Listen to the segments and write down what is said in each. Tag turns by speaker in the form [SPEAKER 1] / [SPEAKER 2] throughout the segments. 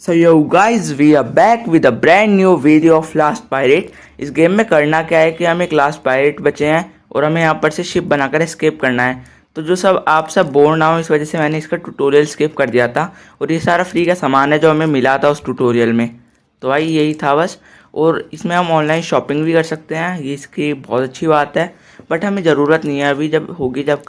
[SPEAKER 1] So yo guys, we are back with a brand new video of last pirate. इस game में करना क्या है कि हम एक लास्ट पायरेट बचे हैं और हमें यहाँ पर से शिप बनाकर एस्केप करना है। तो जो सब आप सब बोर ना हो इस वजह से मैंने इसका ट्यूटोरियल स्किप कर दिया था और ये सारा फ्री का सामान है जो हमें मिला था उस ट्यूटोरियल में। तो भाई यही था बस। और इसमें हम ऑनलाइन शॉपिंग भी कर सकते हैं, ये इसकी बहुत अच्छी बात है। बट हमें ज़रूरत नहीं है अभी, जब होगी जब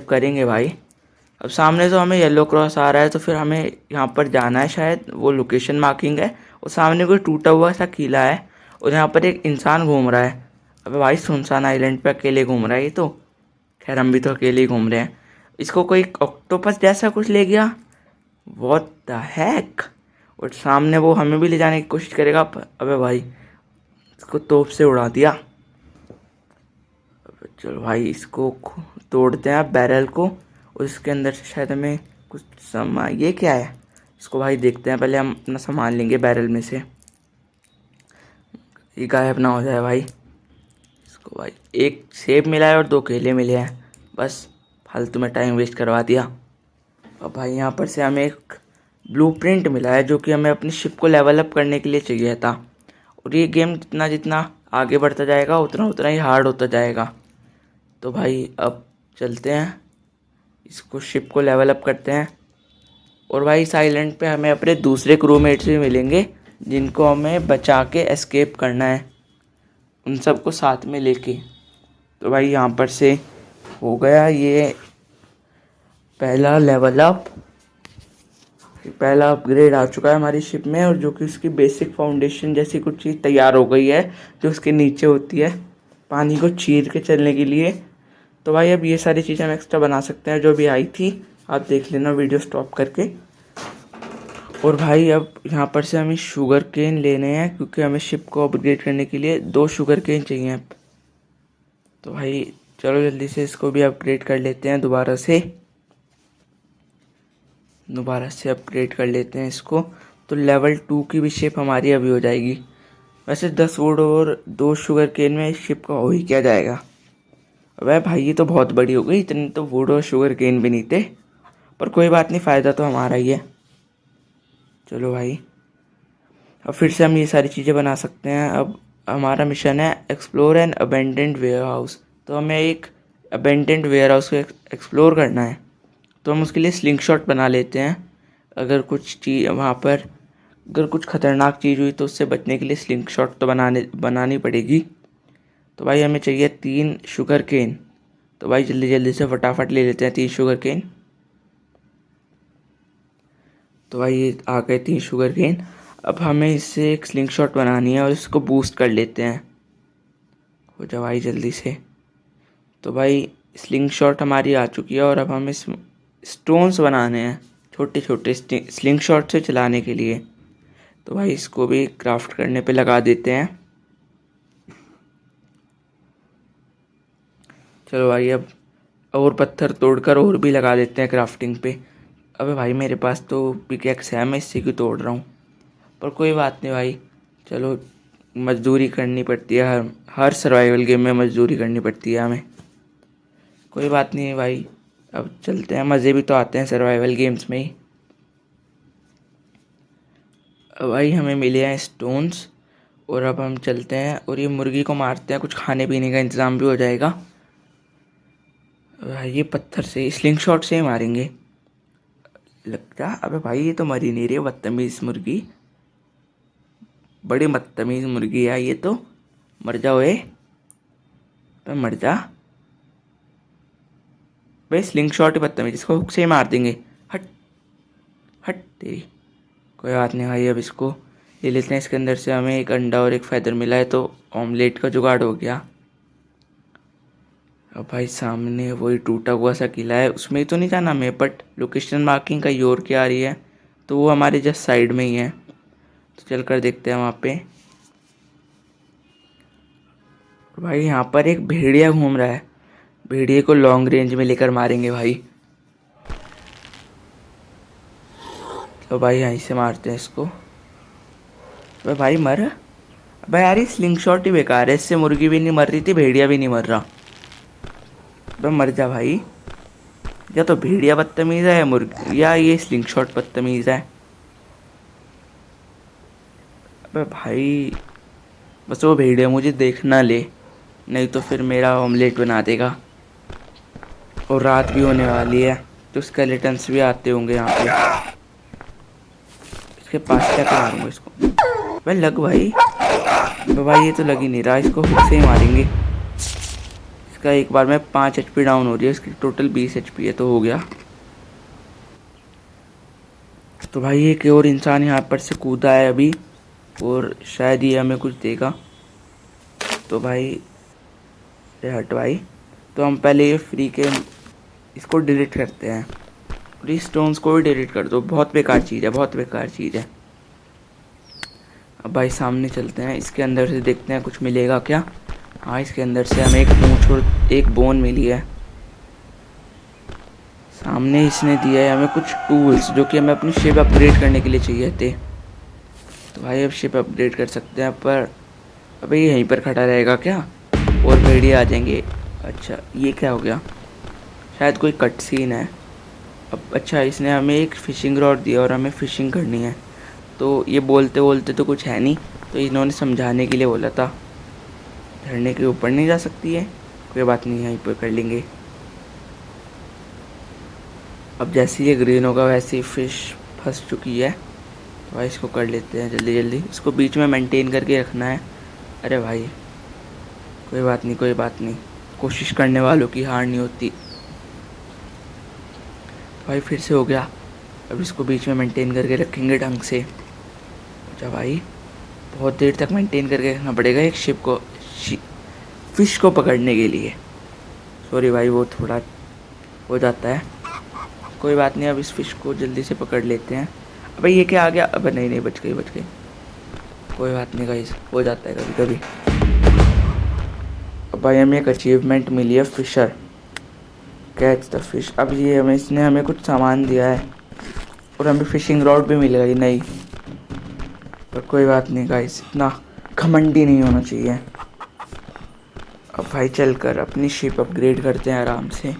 [SPEAKER 1] करेंगे भाई। अब सामने तो हमें येलो क्रॉस आ रहा है तो फिर हमें यहाँ पर जाना है, शायद वो लोकेशन मार्किंग है। और सामने कोई टूटा हुआ सा किला है और यहाँ पर एक इंसान घूम रहा है। अबे भाई सुनसान आइलैंड पे अकेले घूम रहा है ये तो। खैर हम भी तो अकेले ही घूम रहे हैं। इसको कोई ऑक्टोपस जैसा कुछ ले गया, व्हाट द हैक। और सामने वो हमें भी ले जाने की कोशिश करेगा। अबे भाई इसको तोप से उड़ा दिया। चलो भाई इसको तोड़ते हैं बैरल को और इसके अंदर से शायद हमें कुछ सामान। ये क्या है, इसको भाई देखते हैं। पहले हम अपना सामान लेंगे बैरल में से, ये गायब ना हो जाए भाई। इसको भाई एक सेब मिला है और 2 केले मिले हैं, बस फालतू में टाइम वेस्ट करवा दिया। अब भाई यहाँ पर से हमें एक ब्लूप्रिंट मिला है जो कि हमें अपनी शिप को लेवल अप करने के लिए चाहिए था। और ये गेम जितना जितना आगे बढ़ता जाएगा उतना उतना ही हार्ड होता जाएगा। तो भाई अब चलते हैं, इसको शिप को लेवल अप करते हैं। और भाई इस आइलैंड पे हमें अपने दूसरे क्रूमेट्स भी मिलेंगे जिनको हमें बचा के एस्केप करना है, उन सबको साथ में लेके। तो भाई यहाँ पर से हो गया ये पहला लेवल अप, पहला अपग्रेड आ चुका है हमारी शिप में। और जो कि उसकी बेसिक फाउंडेशन जैसी कुछ चीज़ तैयार हो गई है जो उसके नीचे होती है पानी को चीर के चलने के लिए। तो भाई अब ये सारी चीज़ें हम एक्स्ट्रा बना सकते हैं जो भी आई थी, आप देख लेना वीडियो स्टॉप करके। और भाई अब यहाँ पर से हमें शुगर केन लेने हैं क्योंकि हमें शिप को अपग्रेड करने के लिए 2 शुगर केन चाहिए। तो भाई चलो जल्दी से इसको भी अपग्रेड कर लेते हैं, दोबारा से अपग्रेड कर लेते हैं इसको। तो लेवल 2 की भी शिप हमारी अभी हो जाएगी। वैसे 10 वुड और 2 शुगर केन में शिप का हो ही क्या जाएगा। अबे भाई ये तो बहुत बड़ी हो गई, इतने तो वुड और शुगर केन भी नहीं थे, पर कोई बात नहीं, फ़ायदा तो हमारा ही है। चलो भाई अब फिर से हम ये सारी चीज़ें बना सकते हैं। अब हमारा मिशन है explore an abandoned warehouse. तो हमें एक अबेंडेंड वेयर हाउस को एक्सप्लोर करना है। तो हम उसके लिए स्लिंग शॉट बना लेते हैं। अगर कुछ चीज़ वहाँ पर अगर कुछ ख़तरनाक चीज़ हुई तो उससे बचने के लिए स्लिंग शॉट तो बनानी पड़ेगी। तो भाई हमें चाहिए 3 शुगर केन। तो भाई जल्दी जल्दी से फटाफट ले लेते हैं 3 शुगर केन। तो भाई ये आ गए 3 शुगर केन। अब हमें इससे एक स्लिंग शॉट बनानी है और इसको बूस्ट कर लेते हैं। हो जाओ भाई जल्दी से। तो भाई स्लिंग शॉट हमारी आ चुकी है और अब हमें स्टोन्स बनाने हैं छोटे छोटे स्लिंग शॉट से चलाने के लिए। तो भाई इसको भी क्राफ्ट करने पे लगा देते हैं। चलो भाई अब और पत्थर तोड़कर और भी लगा देते हैं क्राफ्टिंग पे। अबे भाई मेरे पास तो पिकैक्स है, मैं इससे क्यों तोड़ रहा हूँ, पर कोई बात नहीं भाई। चलो मजदूरी करनी पड़ती है, हर सर्वाइवल गेम में मजदूरी करनी पड़ती है हमें, कोई बात नहीं है भाई। अब चलते हैं, मज़े भी तो आते हैं सर्वाइवल गेम्स में ही। अब भाई हमें मिले हैं स्टोन्स और अब हम चलते हैं और ये मुर्गी को मारते हैं, कुछ खाने पीने का इंतज़ाम भी हो जाएगा। भाई ये पत्थर से स्लिंग शॉट से ही मारेंगे लगता। अबे भाई ये तो मर ही नहीं रही, बदतमीज़ मुर्गी, बड़ी बदतमीज़ मुर्गी है ये तो। मर जाओ ए, तो मर जा भाई। स्लिंग शॉट ही बदतमीज़, इसको हुक से ही मार देंगे। हट हट तेरी। कोई बात नहीं भाई, अब इसको ले लेते हैं। इसके अंदर से हमें एक अंडा और एक फैदर मिला है तो ऑमलेट का जुगाड़ हो गया। अब भाई सामने वही टूटा हुआ सा किला है, उसमें ही तो नहीं जाना हमें, बट लोकेशन मार्किंग कहीं और की आ रही है तो वो हमारे जस्ट साइड में ही है। तो चल कर देखते हैं वहाँ पे। भाई यहाँ पर एक भेड़िया घूम रहा है, भेड़िए को लॉन्ग रेंज में लेकर मारेंगे भाई। तो भाई यहीं से मारते हैं इसको। अबे भाई मर। अबे यार ये स्लिंग शॉट ही बेकार है, इससे मुर्गी भी नहीं मर रही थी, भेड़िया भी नहीं मर रहा। अबे मर जा भाई, या तो भेड़िया बदतमीज़ है या मुर्गी, या ये स्लिंग शॉट बदतमीज़ है। अबे भाई, बस वो भेड़िया मुझे देख ना ले, नहीं तो फिर मेरा ऑमलेट बना देगा। और रात भी होने वाली है, तो स्केलेटन्स भी आते होंगे यहाँ पे। इसके पास क्या मारूंगा इसको? भाई लग भाई। भाई ये तो लग ही नहीं रहा, इसको हुक से ही मारेंगे। इसका एक बार में 5 HP डाउन हो रही है, इसकी टोटल 20 HP है, तो हो गया। तो भाई एक और इंसान यहाँ पर से कूदा है अभी, और शायद ये हमें कुछ देगा। तो भाई हट भाई। तो हम पहले ये फ्री के इसको डिलीट करते हैं, और इस स्टोन्स को भी डिलीट कर दो। बहुत बेकार चीज़ है, बहुत बेकार चीज़ है। अब भाई सामने चलते हैं, इसके अंदर से देखते हैं कुछ मिलेगा क्या। हाँ, इसके अंदर से हमें एक पूंछ और एक बोन मिली है। सामने इसने दिया है हमें कुछ टूल्स, जो कि हमें अपनी शिप अपग्रेड करने के लिए चाहिए थे। तो भाई अब शिप अपग्रेड कर सकते हैं, पर अबे ये यहीं पर खड़ा रहेगा क्या? और भेड़िए आ जाएंगे। अच्छा ये क्या हो गया? शायद कोई कट सीन है। अब अच्छा, इसने हमें एक फ़िशिंग रॉड दिया और हमें फ़िशिंग करनी है। तो ये बोलते बोलते तो कुछ है नहीं, तो इन्होंने समझाने के लिए बोला था। झरने के ऊपर नहीं जा सकती है, कोई बात नहीं, यहीं पर कर लेंगे। अब जैसे ये ग्रीन होगा वैसे ही फ़िश फंस चुकी है। तो भाई इसको कर लेते हैं जल्दी जल्दी। इसको बीच में मेंटेन करके रखना है। अरे भाई कोई बात नहीं, कोई बात नहीं, कोशिश करने वालों की हार नहीं होती। भाई फिर से हो गया। अब इसको बीच में मेंटेन करके रखेंगे ढंग से। अच्छा भाई, बहुत देर तक मेंटेन करके रखना पड़ेगा एक शिप को, फ़िश को पकड़ने के लिए। सॉरी भाई, वो थोड़ा हो जाता है, कोई बात नहीं। अब इस फ़िश को जल्दी से पकड़ लेते हैं। अबे ये क्या आ गया? अबे नहीं नहीं, बच गई बच गई, कोई बात नहीं गाइस, हो जाता है कभी कभी। अब भाई हमें एक अचीवमेंट मिली है, फिशर कैच द फिश। अब ये इसने हमें कुछ सामान दिया है, और हमें फिशिंग रॉड भी मिल गई। नहीं, पर कोई बात नहीं गाइस, इतना घमंडी नहीं होना चाहिए। अब भाई चलकर अपनी शिप अपग्रेड करते हैं आराम से।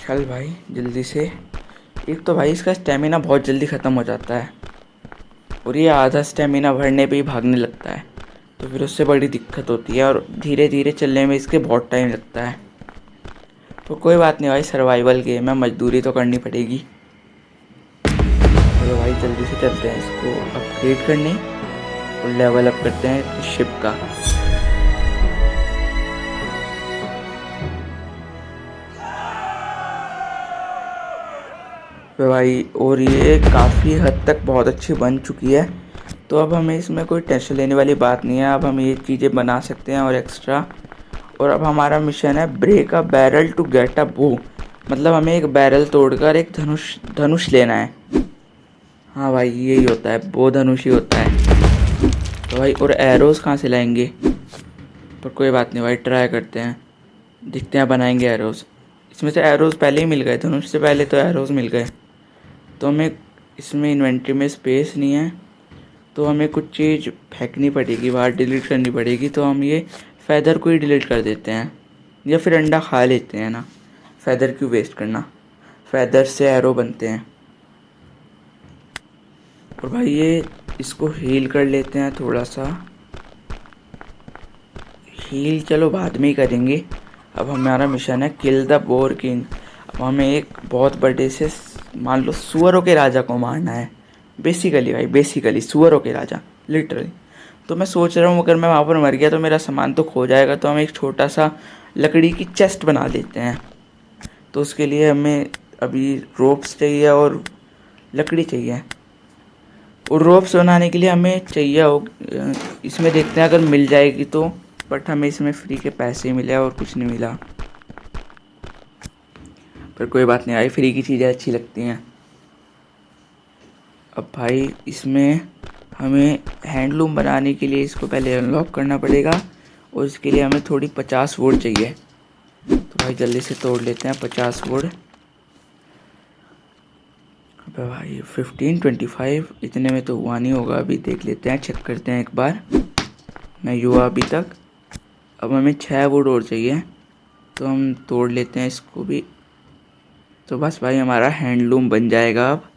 [SPEAKER 1] चल भाई जल्दी से। एक तो भाई इसका स्टेमिना बहुत जल्दी ख़त्म हो जाता है, और ये आधा स्टेमिना भरने पे ही भागने लगता है, तो फिर उससे बड़ी दिक्कत होती है, और धीरे धीरे चलने में इसके बहुत टाइम लगता है। तो कोई बात नहीं भाई, सर्वाइवल गेम है, मजदूरी तो करनी पड़ेगी। चलो भाई जल्दी से चलते हैं इसको अपग्रेड करने, और लेवल अप करते हैं शिप का। तो भाई और ये काफ़ी हद तक बहुत अच्छी बन चुकी है, तो अब हमें इसमें कोई टेंशन लेने वाली बात नहीं है। अब हम ये चीज़ें बना सकते हैं और एक्स्ट्रा। और अब हमारा मिशन है break a barrel to get a bow, मतलब हमें एक बैरल तोड़कर एक धनुष लेना है। हाँ भाई यही होता है, बो धनुष ही होता है। तो भाई और एरोज़ कहाँ से लाएंगे? पर कोई बात नहीं भाई, ट्राई करते हैं, दिखते हैं, बनाएंगे एरोज़। इसमें से एरोज़ पहले ही मिल गए, धनुष से पहले तो एरोज़ मिल गए। तो हमें इसमें इन्वेंट्री में स्पेस नहीं है, तो हमें कुछ चीज़ फेंकनी पड़ेगी बाहर, डिलीट करनी पड़ेगी। तो हम ये फैदर को ही डिलीट कर देते हैं, या फिर अंडा खा लेते हैं ना, फैदर क्यों वेस्ट करना, फैदर से एरो बनते हैं। और भाई ये इसको हील कर लेते हैं थोड़ा सा, हील चलो बाद में ही करेंगे। अब हमारा मिशन है किल द बोर किंग। अब हमें एक बहुत बड़े से, मान लो सुअरों के राजा को मारना है, बेसिकली भाई, बेसिकली सुअरों के राजा, लिटरली। तो मैं सोच रहा हूँ अगर मैं वहाँ पर मर गया तो मेरा सामान तो खो जाएगा, तो हम एक छोटा सा लकड़ी की चेस्ट बना लेते हैं। तो उसके लिए हमें अभी रोप्स चाहिए और लकड़ी चाहिए, और रोप्स बनाने के लिए हमें चाहिए हो, इसमें देखते हैं अगर मिल जाएगी तो, बट हमें इसमें फ्री के पैसे ही मिले और कुछ नहीं मिला। पर कोई बात नहीं भाई, फ्री की चीज़ें अच्छी लगती हैं। अब भाई इसमें हमें हैंडलूम बनाने के लिए इसको पहले अनलॉक करना पड़ेगा, और इसके लिए हमें थोड़ी 50 वुड चाहिए। तो भाई जल्दी से तोड़ लेते हैं 50 वुड। अब भाई 15 25 इतने में तो हुआ नहीं होगा, अभी देख लेते हैं, चेक करते हैं एक बार। नहीं हुआ अभी तक। अब हमें 6 वुड और चाहिए, तो हम तोड़ लेते हैं इसको भी। तो बस भाई हमारा हैंडलूम बन जाएगा। अब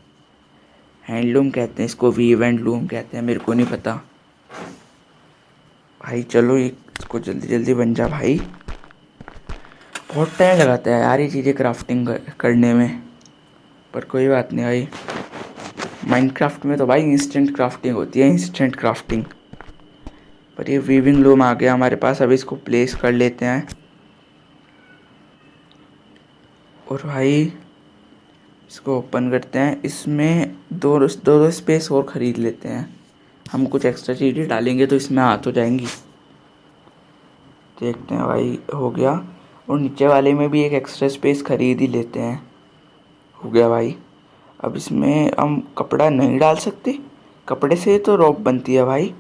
[SPEAKER 1] हैंडलूम कहते हैं इसको, वीव एंड लूम कहते हैं, मेरे को नहीं पता भाई। चलो इसको जल्दी जल्दी बन जा भाई। बहुत टाइम लगाता है यार ये चीज़ें क्राफ्टिंग करने में, पर कोई बात नहीं भाई। माइनक्राफ्ट में तो भाई इंस्टेंट क्राफ्टिंग होती है, इंस्टेंट क्राफ्टिंग। पर ये वीविंग लूम आ गया हमारे पास, अब इसको प्लेस कर लेते हैं। और भाई इसको ओपन करते हैं। इसमें दो स्पेस और ख़रीद लेते हैं। हम कुछ एक्स्ट्रा चीज़ें डालेंगे तो इसमें आ तो जाएंगी। देखते हैं भाई, हो गया। और नीचे वाले में भी एक एक्स्ट्रा स्पेस ख़रीद ही लेते हैं। हो गया भाई। अब इसमें हम कपड़ा नहीं डाल सकते, कपड़े से तो रोप बनती है भाई।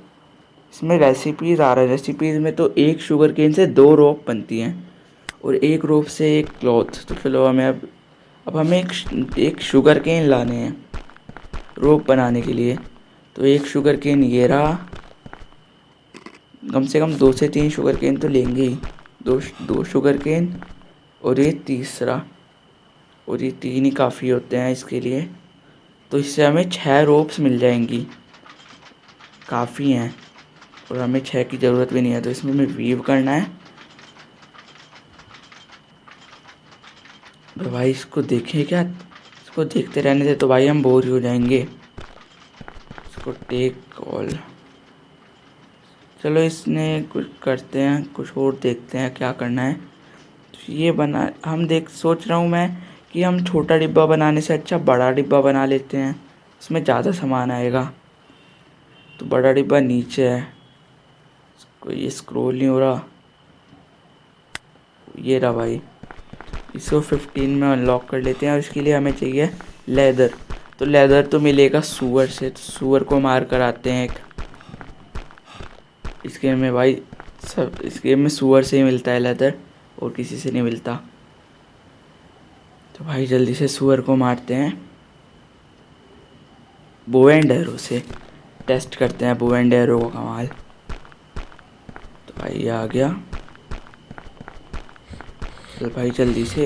[SPEAKER 1] इसमें रेसिपीज़ आ रहा है, रेसिपीज़ में तो एक शुगर केन से 2 रोप बनती हैं और एक रोप से एक क्लॉथ। तो चलो हमें अब हमें एक शुगर केन लाने हैं रोप बनाने के लिए। तो एक शुगर केन ये रहा, कम से कम 2 से 3 शुगर केन तो लेंगे ही। दो शुगर केन और ये तीसरा, और ये 3 ही काफ़ी होते हैं इसके लिए। तो इससे हमें 6 रोप्स मिल जाएंगी, काफ़ी हैं। और हमें 6 की ज़रूरत भी नहीं है, तो इसमें हमें वीव करना है। तो भाई इसको देखें क्या, इसको देखते रहने से तो भाई हम बोर ही हो जाएंगे। इसको टेक ऑल, चलो इसने कुछ करते हैं, कुछ और देखते हैं क्या करना है। तो ये बना, सोच रहा हूँ मैं कि हम छोटा डिब्बा बनाने से अच्छा बड़ा डिब्बा बना लेते हैं, इसमें ज़्यादा सामान आएगा। तो बड़ा डिब्बा नीचे है, इसको ये स्क्रॉल नहीं हो रहा, ये रहा भाई। इसको 15 में अनलॉक कर लेते हैं और इसके लिए हमें चाहिए लेदर। तो लेदर तो मिलेगा सूअर से, तो सूअर को मार कर आते हैं एक। इस गेम में भाई इस गेम में सूअर से ही मिलता है लेदर, और किसी से नहीं मिलता। तो भाई जल्दी से सूअर को मारते हैं, बो एंड एरो से टेस्ट करते हैं बो एंड एरो का कमाल। तो भाई ये आ गया। चल भाई जल्दी से,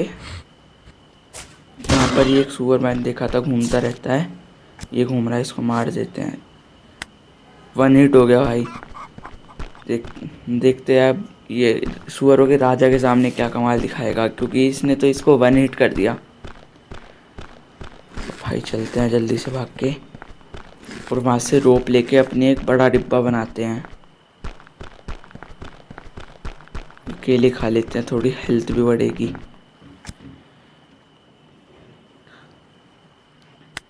[SPEAKER 1] यहाँ पर ये एक सूअर मैंने देखा था घूमता रहता है, ये घूम रहा है, इसको मार देते हैं। 1 हिट हो गया भाई। देखते हैं अब ये सूअरों के राजा के सामने क्या कमाल दिखाएगा, क्योंकि इसने तो इसको 1 हिट कर दिया। भाई चलते हैं जल्दी से भाग के, और वहाँ से रोप लेके अपने एक बड़ा डिब्बा बनाते हैं। केले खा लेते हैं, थोड़ी हेल्थ भी बढ़ेगी।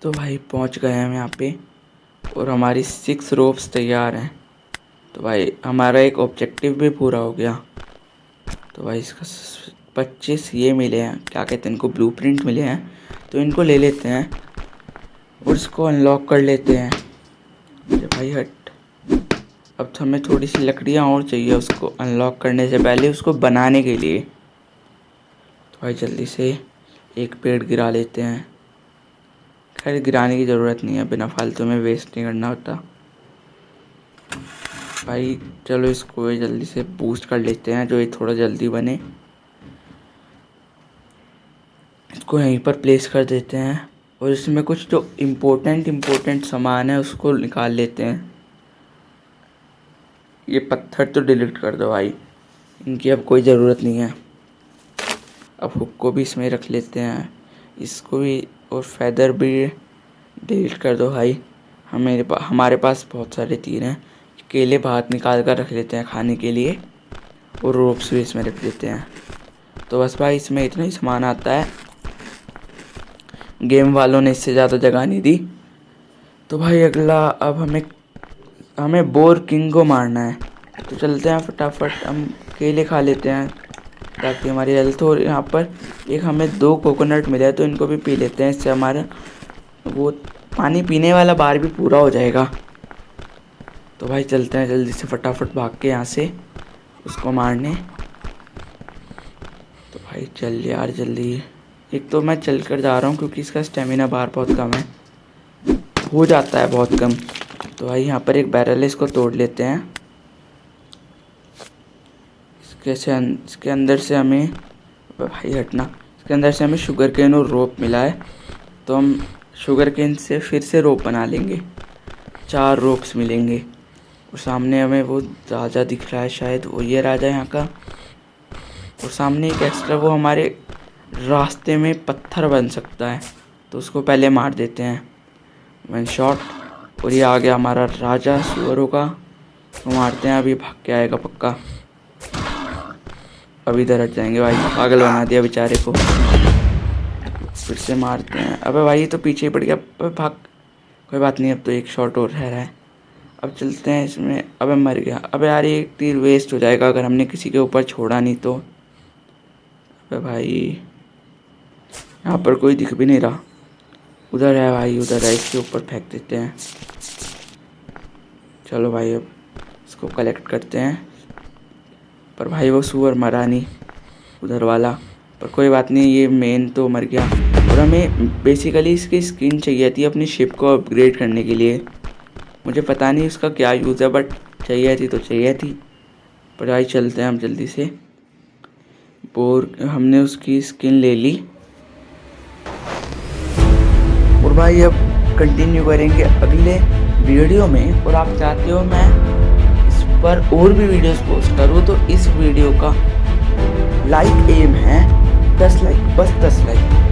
[SPEAKER 1] तो भाई पहुँच गए हम यहाँ पे, और हमारी 6 रोप्स तैयार हैं। तो भाई हमारा एक ऑब्जेक्टिव भी पूरा हो गया। तो भाई इसका 25 ये मिले हैं, क्या कहते हैं इनको, ब्लूप्रिंट मिले हैं। तो इनको ले लेते हैं और इसको अनलॉक कर लेते हैं। अरे भाई हट। अब तो हमें थोड़ी सी लकड़ियाँ और चाहिए उसको अनलॉक करने से पहले, उसको बनाने के लिए। तो भाई जल्दी से एक पेड़ गिरा लेते हैं। खैर गिराने की ज़रूरत नहीं है, बिना फालतू में वेस्ट नहीं करना होता। भाई चलो इसको जल्दी से बूस्ट कर लेते हैं, जो ये थोड़ा जल्दी बने। इसको यहीं पर प्लेस कर देते हैं, और इसमें कुछ जो इम्पोर्टेंट सामान है उसको निकाल लेते हैं। ये पत्थर तो डिलीट कर दो भाई, इनकी अब कोई ज़रूरत नहीं है। अब हुक को भी इसमें रख लेते हैं, इसको भी, और फेदर भी डिलीट कर दो भाई। हमारे पास बहुत सारे तीर हैं। केले बाहर निकाल कर रख लेते हैं खाने के लिए, और रोप्स भी इसमें रख देते हैं। तो बस भाई इसमें इतना ही सामान आता है, गेम वालों ने इससे ज़्यादा जगह नहीं दी। तो भाई अगला, अब हमें बोर किंग को मारना है। तो चलते हैं फटाफट, हम केले खा लेते हैं ताकि हमारी हेल्थ हो। यहाँ पर एक हमें 2 कोकोनट मिले हैं, तो इनको भी पी लेते हैं, इससे हमारा वो पानी पीने वाला बार भी पूरा हो जाएगा। तो भाई चलते हैं जल्दी से फटाफट भाग के यहाँ से उसको मारने। तो भाई चल यार जल्दी। एक तो मैं चल कर जा रहा हूँ क्योंकि इसका स्टेमिना बार बहुत कम है, हो जाता है बहुत कम। तो भाई यहाँ पर एक बैरल है, इसको तोड़ लेते हैं। इसके अंदर से हमें, भाई हटना, इसके अंदर से हमें शुगर केन और रोप मिला है। तो हम शुगर केन से फिर से रोप बना लेंगे। 4 रोप्स मिलेंगे। और सामने हमें वो राजा दिख रहा है, शायद वो ये राजा यहाँ का। और सामने एक एक्स्ट्रा वो हमारे रास्ते में पत्थर बन सकता है, तो उसको पहले मार देते हैं 1 शॉट। और ये आ गया हमारा राजा सुअरों का, तो मारते हैं। अभी भाग के आएगा पक्का। अभी इधर हट जाएंगे भाई, पागल बना दिया बेचारे को। फिर से मारते हैं। अबे भाई ये तो पीछे ही पड़ गया। अबे भाग, कोई बात नहीं, अब तो 1 शॉट और रह रहा है। अब चलते हैं इसमें। अबे मर गया। अबे यार ये 1 तीर वेस्ट हो जाएगा अगर हमने किसी के ऊपर छोड़ा नहीं तो। अबे भाई यहाँ पर कोई दिख भी नहीं रहा। उधर है भाई, उधर है, इसके ऊपर फेंक देते हैं। चलो भाई अब इसको कलेक्ट करते हैं। पर भाई वो सुअर मरा नहीं, उधर वाला। पर कोई बात नहीं, ये मेन तो मर गया। और हमें बेसिकली इसकी स्किन चाहिए थी अपनी शिप को अपग्रेड करने के लिए। मुझे पता नहीं उसका क्या यूज़ है, बट चाहिए थी तो चाहिए थी। पर भाई चलते हैं हम जल्दी से। और हमने उसकी स्किन ले ली। और भाई अब कंटिन्यू करेंगे अगले वीडियो में। और आप चाहते हो मैं इस पर और भी वीडियोस पोस्ट करूँ, तो इस वीडियो का लाइक एम है 10 लाइक, बस 10 लाइक।